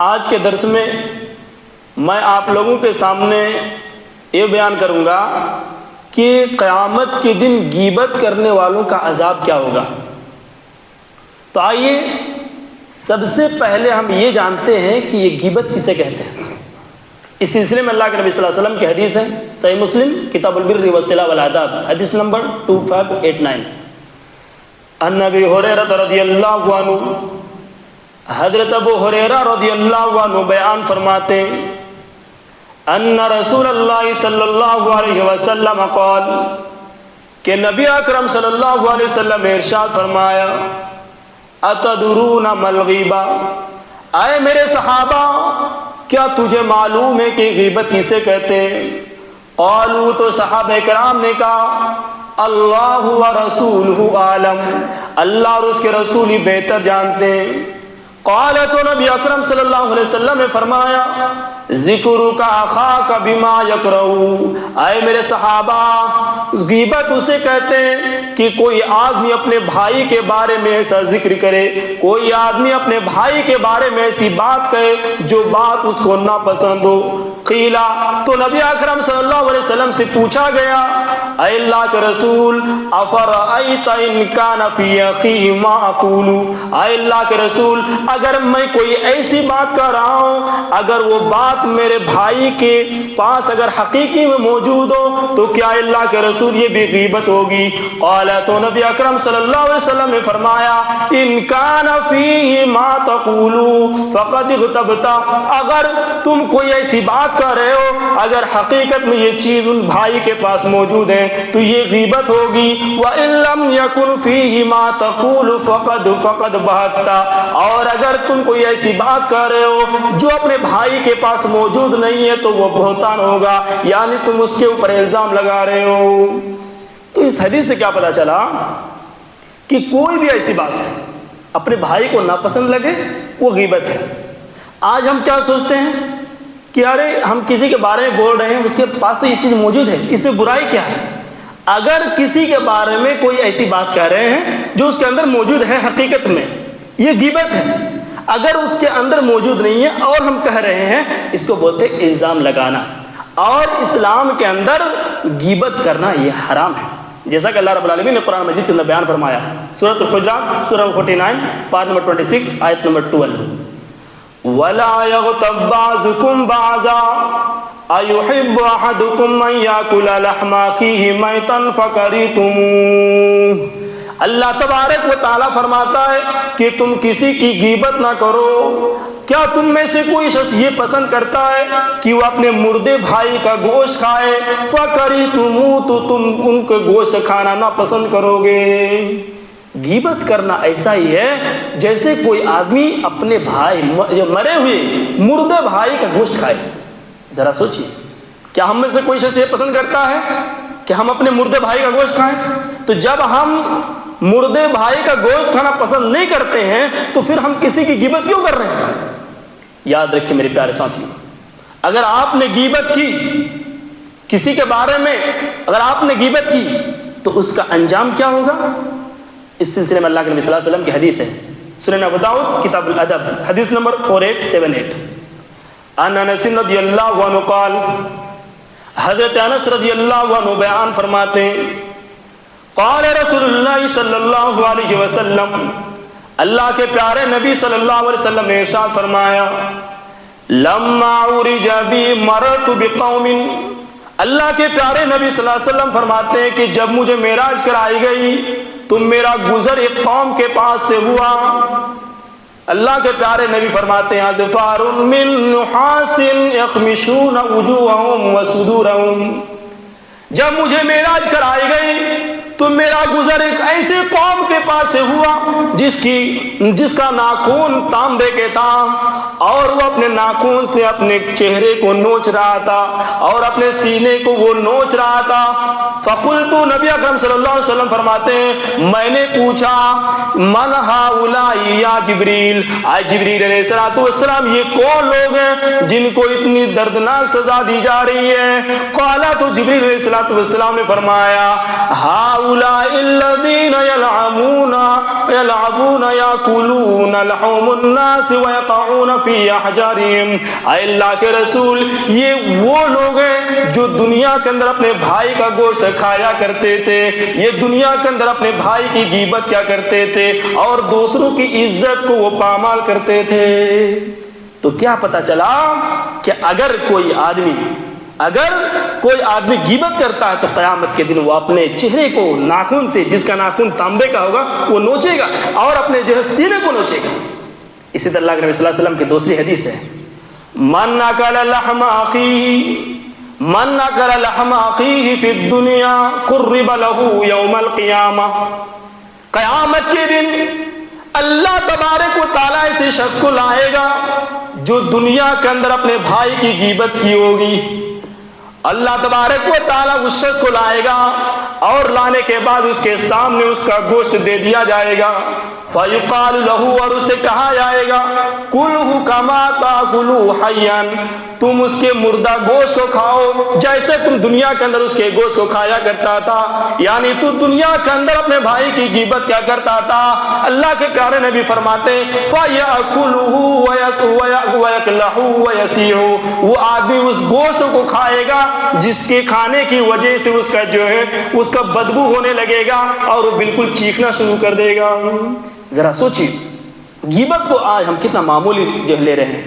آج کے درس میں میں آپ لوگوں کے سامنے یہ بیان کروں گا کہ قیامت کے دن غیبت کرنے والوں کا عذاب کیا ہوگا۔ تو آئیے سب سے پہلے ہم یہ جانتے ہیں کہ یہ غیبت کسے کہتے ہیں۔ اس سلسلے میں اللہ کے نبی صلی اللہ علیہ وسلم کی حدیث ہے، صحیح مسلم کتاب البر والصلہ والآداب، حدیث نمبر 2589۔ عن ابی ہریرہ رضی اللہ عنہ، حضرت ابو ہریرہ رضی اللہ عنہ بیان فرماتے ان رسول اللہ صلی اللہ علیہ وسلم قال کہ نبی اکرم صلی اللہ علیہ وسلم نے ارشاد فرمایا اتدرون ما الغیبہ، اے میرے صحابہ کیا تجھے معلوم ہے کہ غیبت کسے کہتے ہیں؟ قالوا، تو صحابہ کرام نے کہا اللہ ورسولہ عالم، اللہ اور اس کے رسول ہی بہتر جانتے ہیں۔ قال، تو نبی اکرم صلی اللہ علیہ وسلم نے فرمایا ذکرک اخاک بما یکرہ، اے میرے صحابہ غیبت اسے کہتے ہیں کہ کوئی آدمی اپنے بھائی کے بارے میں ایسا ذکر کرے، کوئی آدمی اپنے بھائی کے بارے میں ایسی بات کہے جو بات اس کو ناپسند ہو۔ قیلا، تو نبی اکرم صلی اللہ علیہ وسلم سے پوچھا گیا اے اللہ کے رسول افرأیت ان کان فی اخی ما اقول، اے اللہ کے رسول اگر میں کوئی ایسی بات کر رہا ہوں، اگر وہ بات میرے بھائی کے پاس اگر حقیقی میں موجود ہو تو کیا اللہ کے رسول یہ بھی غیبت ہوگی؟ قال، تو نبی اکرم صلی اللہ علیہ وسلم نے فرمایا ان کان فیہ ما تقول فقد اغتبت، اگر تم کوئی ایسی بات کر رہے ہو اگر حقیقت میں یہ چیز ان بھائی کے پاس موجود ہے تو یہ غیبت ہوگی۔ وَإِن لَّمْ يَكُنْ فِيهِ مَا تَقُولُ فَقَدْ بَهَتَّ، اور اگر تم کوئی ایسی بات کر رہے ہو جو اپنے بھائی کے پاس موجود نہیں ہے تو وہ بہتان ہوگا، یعنی تم اس کے اوپر الزام لگا رہے ہو۔ تو اس حدیث سے کیا پتا چلا کہ کوئی بھی ایسی بات اپنے بھائی کو ناپسند لگے وہ غیبت ہے۔ آج ہم کیا سوچتے ہیں کہ ارے ہم کسی کے بارے میں بول رہے ہیں اس کے پاس تو یہ چیز موجود ہے، اس میں برائی کیا ہے؟ اگر کسی کے بارے میں کوئی ایسی بات کہہ رہے ہیں جو اس کے اندر موجود ہے حقیقت میں، یہ غیبت ہے۔ اگر اس کے اندر موجود نہیں ہے اور ہم کہہ رہے ہیں، اس کو بولتے الزام لگانا، اور اسلام کے اندر غیبت کرنا یہ حرام ہے، جیسا کہ اللہ رب العالمین نے قرآن مجید کے اندر بیان فرمایا، سورۃ الحجرات سورہ 49 پارٹ نمبر 26 آیت نمبر 12۔ وَلَا يَغْتَبْ بَعْضُكُمْ بَعْضًا أَيُحِبُّ أَحَدُكُمْ أَن يَأْكُلَ لَحْمَ أَخِيهِ مَيْتًا فَكَرِهْتُمُوهُ، اللہ تبارک و تعالیٰ فرماتا ہے کہ تم کسی کی غیبت نہ کرو۔ کیا تم میں سے کوئی شخص یہ پسند کرتا ہے کہ وہ اپنے مردے بھائی کا گوشت کھائے؟ فَكَرِهْتُمُوهُ، تو تم ان کے گوشت کھانا نہ پسند کرو گے۔ غیبت کرنا ایسا ہی ہے جیسے کوئی آدمی اپنے بھائی جو مرے ہوئے مردے بھائی کا گوشت کھائے۔ ذرا سوچیے، کیا ہم میں سے کوئی شخص یہ پسند کرتا ہے کہ ہم اپنے مردے بھائی کا گوشت کھائیں؟ تو جب ہم مردے بھائی کا گوشت کھانا پسند نہیں کرتے ہیں تو پھر ہم کسی کی غیبت کیوں کر رہے ہیں؟ یاد رکھیں میرے پیارے ساتھیوں، اگر آپ نے غیبت کی کسی کے بارے میں، اگر آپ نے غیبت کی تو اس کا انجام کیا ہوگا؟ اس سلسلے میں اللہ کے نبی صلی اللہ علیہ وسلم کی حدیث ہے، سنن ابو داؤد کتاب الادب حدیث نمبر 4878۔ عن انس رضی اللہ عنہ قال، حضرت انس رضی اللہ عنہ بیان فرماتے ہیں قال رسول اللہ صلی اللہ علیہ وسلم، اللہ کے پیارے نبی صلی اللہ علیہ وسلم نے ارشاد فرمایا لما عرج بی مررت بقوم، اللہ کے پیارے نبی صلی اللہ علیہ وسلم فرماتے ہیں کہ جب مجھے معراج کرائی گئی تو میرا گزر ایک قوم کے پاس سے ہوا۔ اللہ کے پیارے نبی فرماتے ہیں اظفار من نحاس یخمشون وجوہہم وصدورہم، جب مجھے معراج کرائی گئی تو میرا گزر ایک ایسے قوم کے پاس سے ہوا جس کا ناخون تانبے کے تھا، اور وہ اپنے ناخون سے اپنے چہرے کو نوچ رہا تھا اور اپنے سینے کو وہ نوچ رہا تھا۔ فقلت، نبی اکرم صلی اللہ علیہ وسلم فرماتے ہیں میں نے پوچھا من ہؤلاء یا جبریل، آج جبریل علیہ السلام یہ کون لوگ ہیں جن کو اتنی دردناک سزا دی جا رہی ہے؟ قال، تو جبریل علیہ السلام نے فرمایا هؤلاء الذين يلعبون يأكلون لحوم الناس ويقعون في أحجارهم. اے اللہ کے رسول، یہ وہ لوگ ہیں جو دنیا کے اندر اپنے بھائی کا گوشت کھایا کرتے تھے، یہ دنیا کے اندر اپنے بھائی کی غیبت کیا کرتے تھے اور دوسروں کی عزت کو وہ پامال کرتے تھے. تو کیا پتا چلا کہ اگر کوئی آدمی غیبت کرتا ہے تو قیامت کے دن وہ اپنے چہرے کو ناخن سے، جس کا ناخن تانبے کا ہوگا، وہ نوچے گا اور اپنے جو ہے سینے کو نوچے گا. اسی طرح اللہ کے نبی صلی اللہ علیہ وسلم کی دوسری حدیث ہے، من اکل لحم اخیہ فی الدنیا قرب له یوم القیامہ. قیامت کے دن اللہ تبارک و تعالیٰ ایسے شخص کو لائے گا جو دنیا کے اندر اپنے بھائی کی غیبت کی ہوگی. اللہ تبارک و تعالیٰ اس شخص کو لائے گا اور لانے کے بعد اس کے سامنے اس کا گوشت دے دیا جائے گا. فَيُقَالُ لَهُ، اور اسے کہا جائے گا كُلْهُ كَمَا تَأْكُلُ حَيًّا، تم اس کے مردہ گوشت کو کھاؤ جیسے تم دنیا کے اندر اس کے گوشت کو کھایا کرتا تھا. یعنی تو دنیا کے اندر اپنے بھائی کی غیبت کیا کرتا تھا. اللہ کے پیارے نبی فرماتے فَيَأْكُلُهُ وَيَأْكْلَهُ وَيَسِيعُ، وہ آدمی اس گوشت کو کھائے گا جس کے کھانے کی وجہ سے اس کا جو ہے اس کا بدبو ہونے لگے گا اور وہ بالکل چیخنا شروع کر دے گا. ذرا سوچیے، غیبت کو آج ہم کتنا معمولی جو لے رہے ہیں،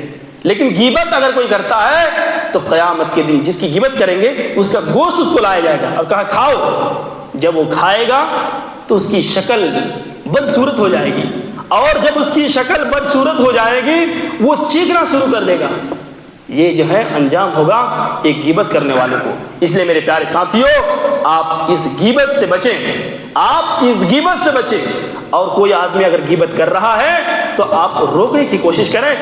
لیکن غیبت اگر کوئی کرتا ہے تو قیامت کے دن جس کی غیبت کریں گے اس کا گوشت اس کو لایا جائے گا اور کہا کھاؤ. جب وہ کھائے گا تو اس کی شکل بدصورت ہو جائے گی، اور جب اس کی شکل بدصورت ہو جائے گی وہ چیخنا شروع کر دے گا. یہ جو ہے انجام ہوگا ایک غیبت کرنے والے کو. اس لیے میرے پیارے ساتھیوں، آپ اس غیبت سے بچیں، اور کوئی آدمی اگر غیبت کر رہا ہے تو آپ روکنے کی کوشش کریں.